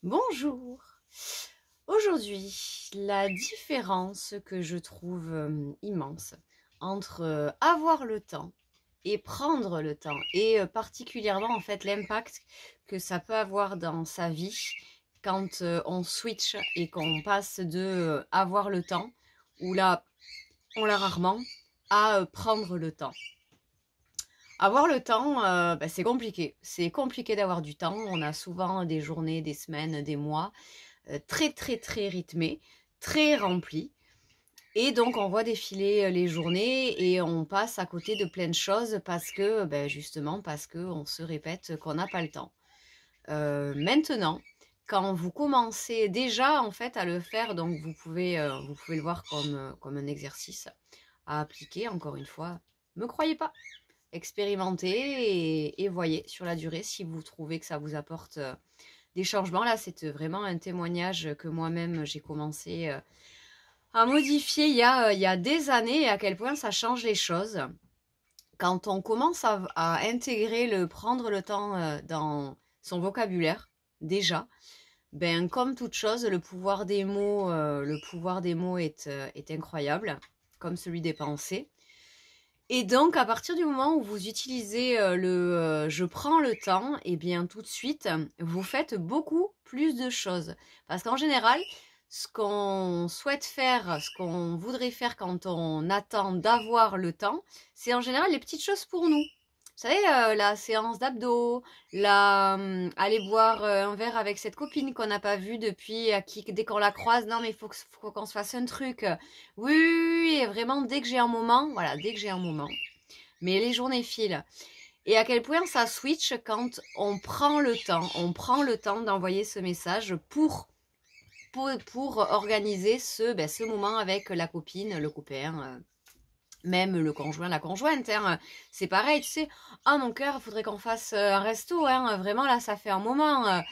Bonjour. Aujourd'hui, la différence que je trouve immense entre avoir le temps et prendre le temps, et particulièrement en fait l'impact que ça peut avoir dans sa vie quand on switch et qu'on passe de avoir le temps, où là on l'a rarement, à prendre le temps. Avoir le temps, c'est compliqué. C'est compliqué d'avoir du temps. On a souvent des journées, des semaines, des mois très très très rythmé, très rempli. Et donc on voit défiler les journées et on passe à côté de plein de choses parce que, justement, parce qu'on se répète qu'on n'a pas le temps. Maintenant, quand vous commencez déjà en fait à le faire, donc vous pouvez le voir comme un exercice à appliquer, encore une fois, me croyez pas. Expérimentez et voyez sur la durée si vous trouvez que ça vous apporte des changements. Là, c'est vraiment un témoignage que moi-même j'ai commencé à modifier il y a des années et à quel point ça change les choses. Quand on commence à intégrer prendre le temps dans son vocabulaire, déjà, ben comme toute chose, le pouvoir des mots est incroyable, comme celui des pensées. Et donc, à partir du moment où vous utilisez je prends le temps, et bien tout de suite, vous faites beaucoup plus de choses. Parce qu'en général, ce qu'on souhaite faire, ce qu'on voudrait faire quand on attend d'avoir le temps, c'est en général les petites choses pour nous. Vous savez, la séance d'abdos, aller boire un verre avec cette copine qu'on n'a pas vue depuis, dès qu'on la croise, non mais faut qu'on se fasse un truc. Oui, oui, oui, vraiment, dès que j'ai un moment, voilà, dès que j'ai un moment. Mais les journées filent. Et à quel point ça switch quand on prend le temps d'envoyer ce message pour organiser ce moment avec la copine, le copain, même le conjoint, la conjointe. Hein. C'est pareil, tu sais, ah mon cœur, il faudrait qu'on fasse un resto, hein. Vraiment là, ça fait un moment.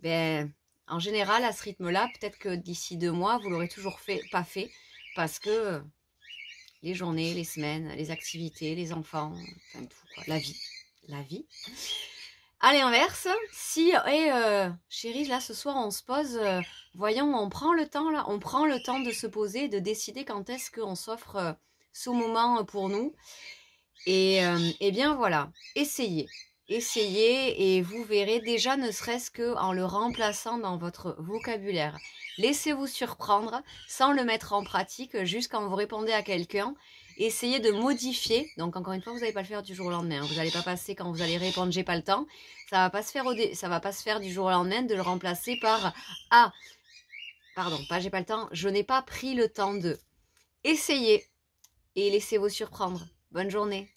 Ben, en général, à ce rythme-là, peut-être que d'ici 2 mois, vous l'aurez toujours pas fait, parce que les journées, les semaines, les activités, les enfants, enfin tout quoi, la vie, la vie. À l'inverse, si chérie, là ce soir on se pose, voyons, on prend le temps là, on prend le temps de se poser, de décider quand est-ce qu'on s'offre ce moment pour nous. Et bien voilà, essayez. Essayez et vous verrez déjà ne serait-ce qu'en le remplaçant dans votre vocabulaire. Laissez-vous surprendre sans le mettre en pratique, juste quand vous répondez à quelqu'un. Essayez de modifier. Donc encore une fois, vous n'allez pas le faire du jour au lendemain. Vous n'allez pas passer quand vous allez répondre j'ai pas le temps. Ça va pas se faire ça va pas se faire du jour au lendemain de le remplacer par ah pardon, pas j'ai pas le temps, je n'ai pas pris le temps de. Essayez et laissez-vous surprendre. Bonne journée.